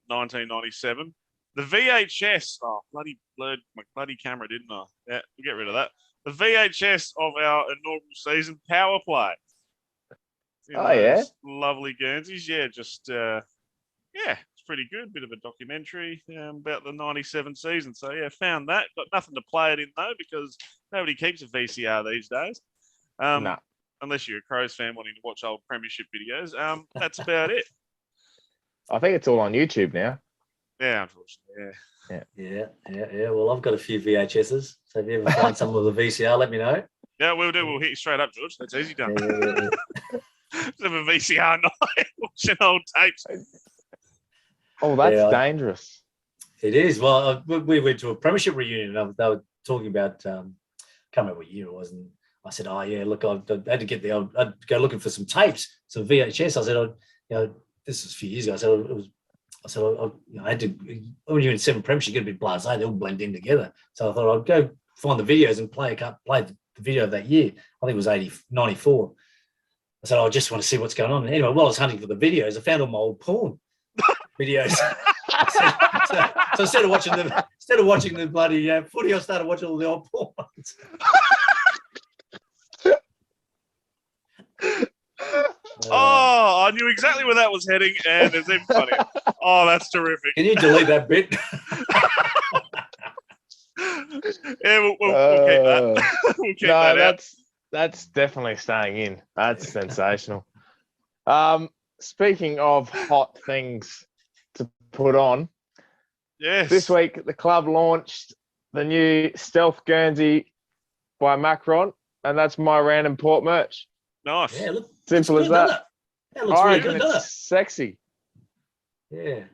1997. The VHS. Oh, bloody blurred my bloody camera, didn't I? Yeah, we'll get rid of that. The VHS of our inaugural season power play. Yeah. Lovely Guernseys. Yeah, it's pretty good. Bit of a documentary about the 97 season. So, yeah, found that. Got nothing to play it in, though, because nobody keeps a VCR these days. No. Unless you're a Crows fan wanting to watch old premiership videos. That's about it. I think it's all on YouTube now. Yeah, unfortunately, yeah. Well, I've got a few VHSs. So if you ever find some of the VCR, let me know. Yeah, we'll do. We'll hit you straight up, George. That's easy done. Yeah. Have a VCR night, watching old tapes. Oh, that's dangerous. It is. Well, we went to a premiership reunion, and they were talking about, can't remember what year it was, and I said, "Oh yeah, look, I had to get I'd go looking for some tapes, some VHS." I said, this was a few years ago. I had to. When you're in 7 premierships, you get a bit blasé. They all blend in together. So I thought I'd go find the videos and play the video of that year. I think it was 94. I said, I just want to see what's going on. And anyway, while I was hunting for the videos, I found all my old porn videos. So instead of watching the bloody footy, I started watching all the old porn ones. Oh, I knew exactly where that was heading, and it's even funnier. Oh, that's terrific. Can you delete that bit? Yeah, we'll keep that. We'll keep that out. That's definitely staying in. That's sensational. Speaking of hot things to put on, Yes. this week the club launched the new Stealth Guernsey by Macron, and that's my random port merch. Nice. Yeah, look, Simple looks as good, that. doesn't it? That looks I really reckon good, doesn't it's sexy. it? Yeah.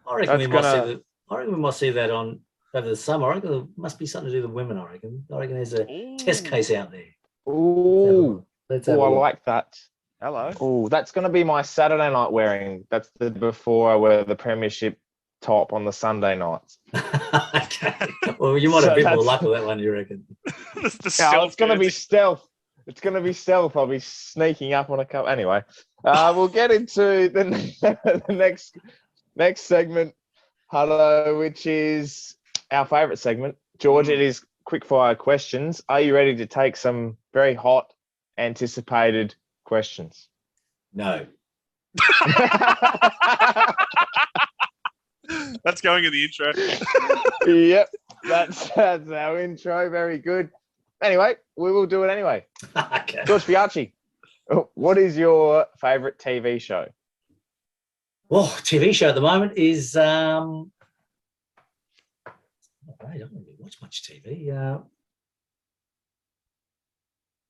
I reckon That's we might see gonna- that. I reckon we might see that on over the summer. I reckon there must be something to do with women. I reckon there's a test case out there. Ooh, Let's have I a look. like that. Hello. Oh, that's going to be my Saturday night wearing. That's the before I wear the Premiership top on the Sunday nights. Okay. Well, you might So have a bit more that's- luck with that one, you reckon? the Yeah, stealth it's going to be Guernsey. stealth. It's going to be stealth. I'll be sneaking up on a couple. Anyway, we'll get into the next segment, Hello, which is our favourite segment. George, it is quickfire questions. Are you ready to take some very hot, anticipated questions? No. That's going in the intro. Yep, that's our intro. Very good. Anyway, we will do it anyway. Okay. George Fiacchi, what is your favourite TV show? Well, TV show at the moment is I don't really watch much TV.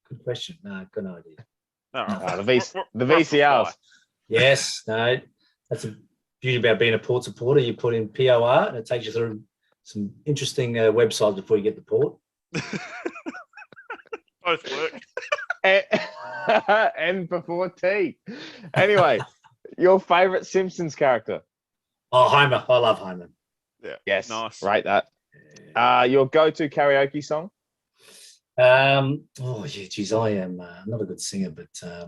Good question. No, good idea. All right. The VCRs. Yes, no, that's the beauty about being a Port supporter. You put in POR and it takes you through some interesting websites before you get the Port. Both work. And before tea. Anyway, your favourite Simpsons character? Oh, Homer. I love Homer. Yeah. Yes. Nice. Rate that. Your go-to karaoke song? Oh, yeah, geez, I am not a good singer, but yeah.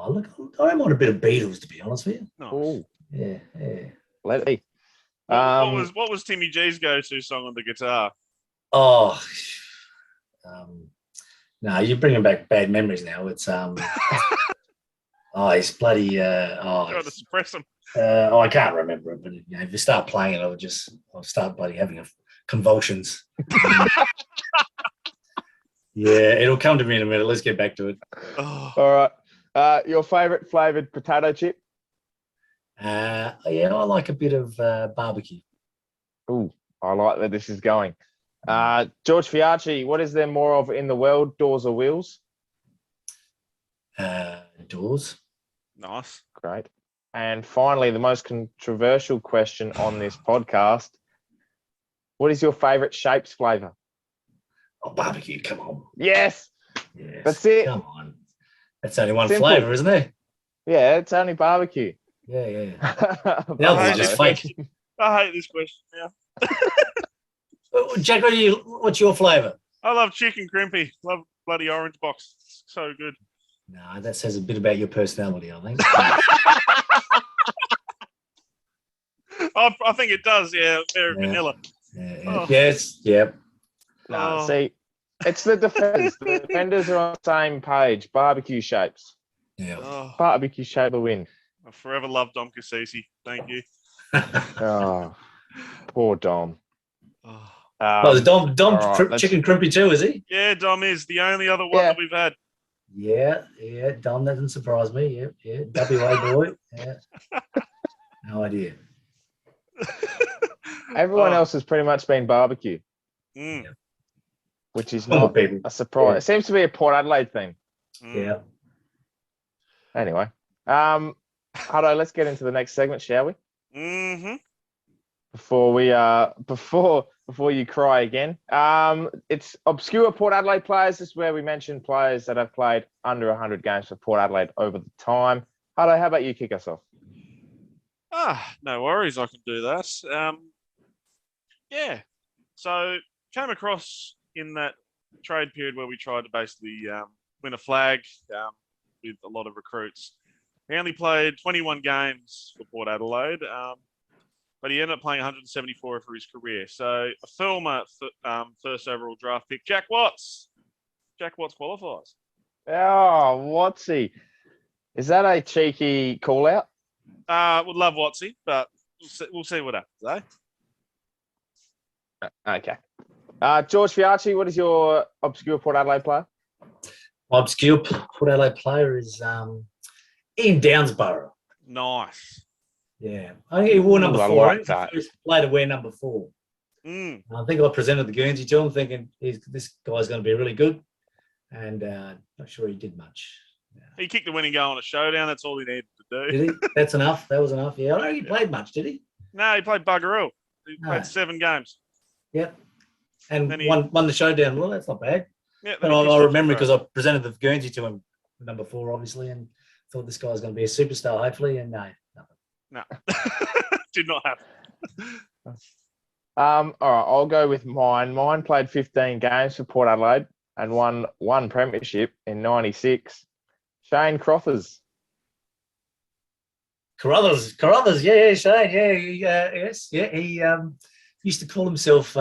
Look, I want a bit of Beatles, to be honest with you. Nice. Oh, Yeah. let it be. What was Timmy G's go-to song on the guitar? Oh, no, you're bringing back bad memories now. It's he's bloody Trying to suppress them. I can't remember it, but if you start playing it, I'll start bloody having convulsions. Yeah, it'll come to me in a minute. Let's get back to it. Oh, All right. Your favourite flavoured potato chip? Yeah, I like a bit of barbecue. Ooh, I like where this is going. George Fiacchi, what is there more of in the world, doors or wheels? Doors. nice. Great. And finally, the most controversial question on this podcast. What is your favourite shapes flavour? Oh, barbecue, come on. Yes. Yes, That's it. Come on. That's only one Simple. flavour, isn't it? Yeah, it's only barbecue. Yeah. The The other one's just fake. I hate this question now. Jack, what's your flavour? I love chicken crimpy. Love bloody orange box. It's so good. No, that says a bit about your personality, I think. I think it does. Yeah, very Yeah. vanilla. Yeah. Oh. Yes, yep. No, Oh. see, it's the defenders. The defenders are on the same page. Barbecue shapes. Yeah. Oh, Barbecue shape will win. I forever love Dom Cassisi. Thank you. Oh, poor Dom. Oh. Well, is Dom all right, let's- chicken crimpy too, is he? Yeah, Dom is the only other one Yeah. that we've had. Yeah. Dom doesn't surprise me. Yeah. WA boy. Yeah. No idea. Everyone Oh. else has pretty much been barbecue, Mm, which is Normal not people. a surprise. Yeah. It seems to be a Port Adelaide thing. mm. Yeah. Anyway, Hutto, let's get into the next segment, shall we? Mm-hmm. Before you cry again. It's obscure Port Adelaide players. This is where we mention players that have played under 100 games for Port Adelaide over the time. Hutto, how about you kick us off? No worries. I can do that. Yeah. So came across in that trade period where we tried to basically win a flag with a lot of recruits. He only played 21 games for Port Adelaide, but he ended up playing 174 for his career. So a former first overall draft pick, Jack Watts. Jack Watts qualifies. Oh, Watsy. Is that a cheeky call out? Would love Watsy, but we'll see what happens, eh? Okay. George Fiacchi, what is your obscure Port Adelaide player? My obscure Port Adelaide player is Ian Downsborough. Nice. Yeah, I think he wore number I 4. like that. First player to wear number 4. Mm. I think I presented the Guernsey to him thinking this guy's going to be really good, and not sure he did much. He kicked the winning goal on a showdown. That's all he needed to do. Did he? That's enough. That was enough. Yeah, I don't think he played much, did he? No, he played bugger all. He No. played 7 games. Yep. And Then he- won the showdown. Well, that's not bad. Yeah, But I remember because I presented the Guernsey to him, number 4, obviously, and thought this guy's going to be a superstar, hopefully, and no, nothing. No, did not happen. All right, I'll go with mine. Mine played 15 games for Port Adelaide and won 1 premiership in '96. Shane Crothers. Carruthers, yeah, Shane, yes, yeah. He used to call himself.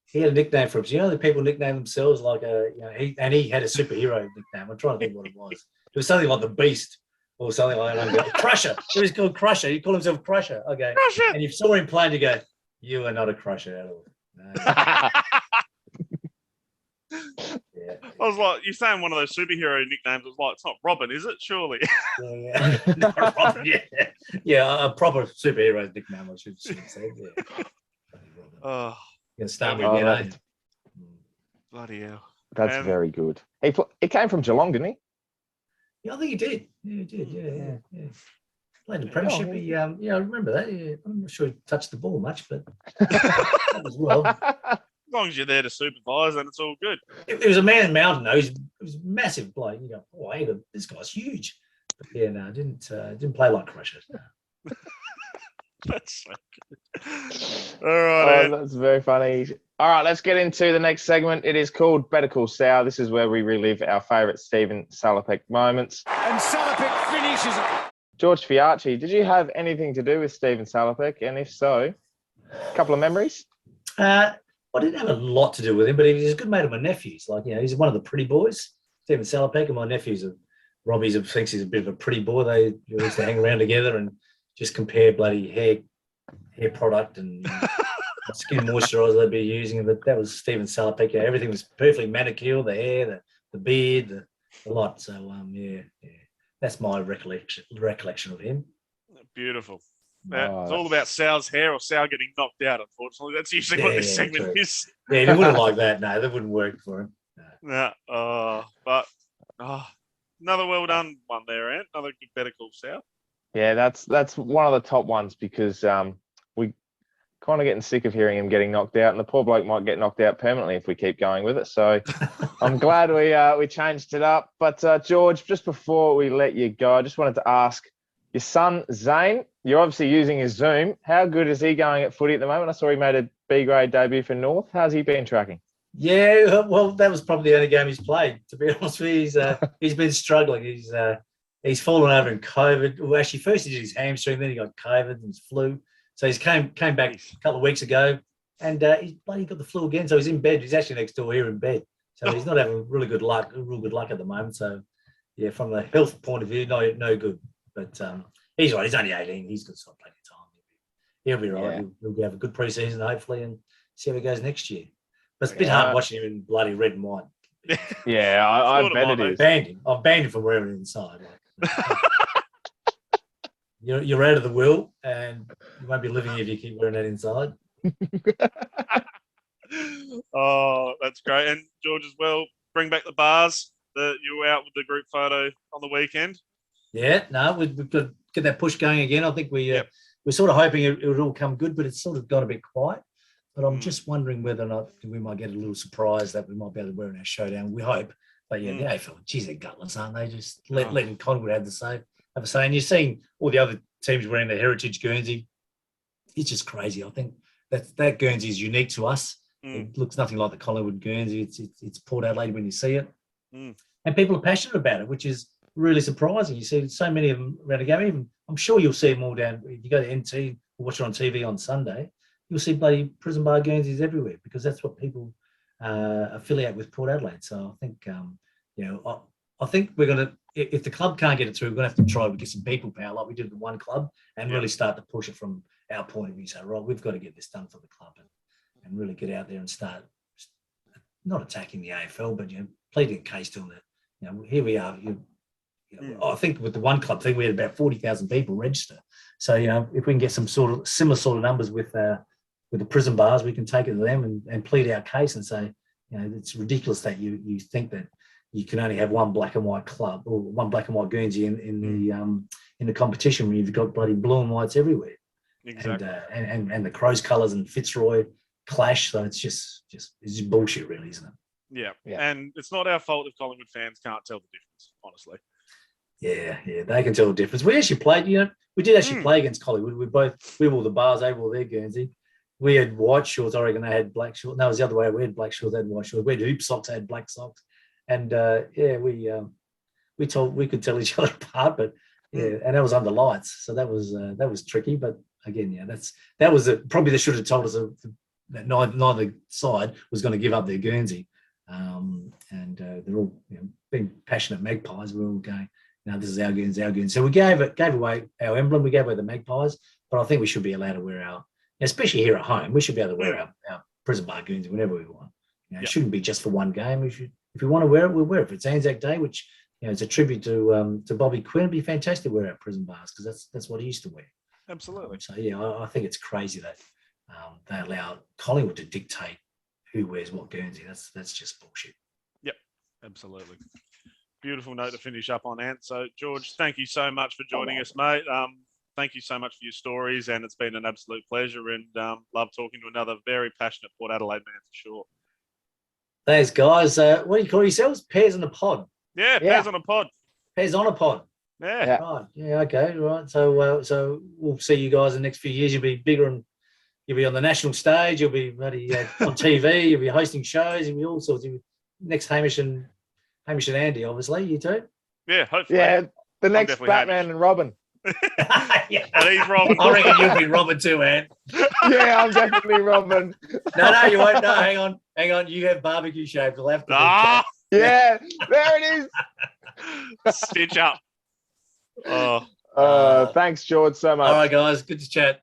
He had a nickname for him. You know, the people nickname themselves like he had a superhero nickname. I'm trying to think what it was. It was something like the Beast or something like that. Crusher. It was called Crusher. He called himself Crusher. Okay. Crusher. And you saw him playing, you go, you are not a Crusher at all. No. Yeah. I was like, you're saying one of those superhero nicknames. I was like, it's not Robin, is it? Surely. Yeah. Not Robin, yeah, a proper superhero nickname, I should have said. Yeah. Oh, You're start me again, aren't you? bloody hell. That's very good. He came from Geelong, didn't he? Yeah, I think he did. Yeah, he did. Yeah. Played the premiership. He, I remember that. Yeah. I'm not sure he touched the ball much, but that was well. As long as you're there to supervise, then it's all good. It was a man mountain, though. He was a massive bloke. You go, oh, hey, this guy's huge. But yeah, no, didn't play like Crusher. No. That's so good. All right. That's very funny. All right, let's get into the next segment. It is called Better Call Sal. This is where we relive our favourite Stephen Salopek moments. And Salopek finishes it. George Fiacchi, did you have anything to do with Stephen Salopek? And if so, a couple of memories? I didn't have a lot to do with him, but he was a good mate of my nephew's. Like, he's one of the pretty boys, Stephen Salopek, and my nephews Robbie thinks he's a bit of a pretty boy. They used to hang around together and just compare bloody hair product and skin moisturizer they'd be using. But that was Stephen Salopek. Yeah, everything was perfectly manicured, the hair, the beard, the lot. So yeah. That's my recollection of him. Beautiful. It's all about Sal's hair or Sal getting knocked out, unfortunately. That's usually what this segment is. Yeah, he wouldn't like that. No, that wouldn't work for him. No. But another well done one there, Ant. Another good Better Call Sal. Yeah, that's one of the top ones because we kind of getting sick of hearing him getting knocked out, and the poor bloke might get knocked out permanently if we keep going with it. So I'm glad we changed it up. But George, just before we let you go, I just wanted to ask your son Zane. You're obviously using his Zoom. How good is he going at footy at the moment? I saw he made a B grade debut for North. How's he been tracking? Yeah, well, that was probably the only game he's played. To be honest with you, he's been struggling. He's fallen over in COVID. Well, actually, first he did his hamstring, then he got COVID and his flu. So he's came back a couple of weeks ago, and he's bloody got the flu again. So he's in bed. He's actually next door here in bed. So he's not having real good luck at the moment. So yeah, from the health point of view, no good. But he's right. He's only 18. He's got plenty of time. He'll be right. Yeah. He'll have a good preseason hopefully, and see how he goes next year. But it's a bit hard watching him in bloody red and white. Yeah, I bet it is. I've banned him from wearing it inside. You're out of the will, and you won't be living if you keep wearing that inside. Oh, that's great. And George as well, bring back the bars that you were out with the group photo on the weekend. Yeah, no, we've got to get that push going again. I think we're sort of hoping it would all come good, but it's sort of gone a bit quiet. But I'm just wondering whether or not we might get a little surprise that we might be able to wear in our showdown. We hope. But yeah, the AFL, geez, they're gutless, aren't they? Just letting Collingwood have a say. And you're seeing all the other teams wearing the Heritage Guernsey. It's just crazy. I think that Guernsey is unique to us. It looks nothing like the Collingwood Guernsey. It's Port Adelaide when you see it. And people are passionate about it, which is really surprising. You see so many of them around the game. Even I'm sure you'll see them all down. If you go to NT or watch it on TV on Sunday, you'll see bloody prison bar Guernseys everywhere because that's what people affiliate with Port Adelaide. So I think, I think we're going to, if the club can't get it through, we're going to have to try to get some people power like we did with one club and really start to push it from our point of view. So, right, we've got to get this done for the club and really get out there and start not attacking the AFL, but pleading a case to them that here we are. I think with the one club thing, we had about 40,000 people register. So if we can get some sort of similar sort of numbers with the prison bars, we can take it to them and plead our case and say, it's ridiculous that you think that you can only have one black and white club or one black and white Guernsey in the competition when you've got bloody blue and whites everywhere. Exactly. And the Crows colours and Fitzroy clash. So it's just bullshit, really, isn't it? Yeah. And it's not our fault if Collingwood fans can't tell the difference, honestly. Yeah, they can tell the difference. We actually played, we did actually play against Collingwood. We wore the bars, they wore their Guernsey. We had white shorts. I reckon they had black shorts. No, it was the other way. We had black shorts, they had white shorts. We had hoop socks, they had black socks. And we could tell each other apart, but and that was under lights. So that was tricky. But again, that was probably they should have told us that neither side was going to give up their Guernsey. And they're all being passionate Magpies. We're all going, this is our Guernsey. So we gave away our emblem. We gave away the Magpies, but I think we should be allowed to wear our, especially here at home, we should be able to wear our prison bar Guernsey whenever we want. It shouldn't be just for one game. We should, if we want to wear it, we'll wear it. If it's Anzac Day, which it's a tribute to Bobby Quinn, it'd be fantastic to wear our prison bars because that's what he used to wear. Absolutely. So I think it's crazy that they allow Collingwood to dictate who wears what Guernsey. That's just bullshit. Yep, absolutely. Beautiful note to finish up on, Ant. So, George, thank you so much for joining us, mate. Thank you so much for your stories, and it's been an absolute pleasure. And love talking to another very passionate Port Adelaide man for sure. Thanks, guys. What do you call yourselves? Pears in a pod. Yeah, Pears on a pod. Pears on a pod. Yeah. Right. Yeah. Okay. Right. So we'll see you guys in the next few years. You'll be bigger and you'll be on the national stage. You'll be on TV. You'll be hosting shows. You'll be all sorts. Next Hamish and Andy, obviously. You too. Yeah. Hopefully. Yeah. The next Batman Hamish. and Robin. And he's Robin. I reckon you'll be Robin too, Ant. Yeah, I'm definitely Robin. No, you won't. No, hang on. You have barbecue shaved. We'll have to. Yeah, there it is. Stitch up. Oh. Thanks, George, so much. All right, guys. Good to chat.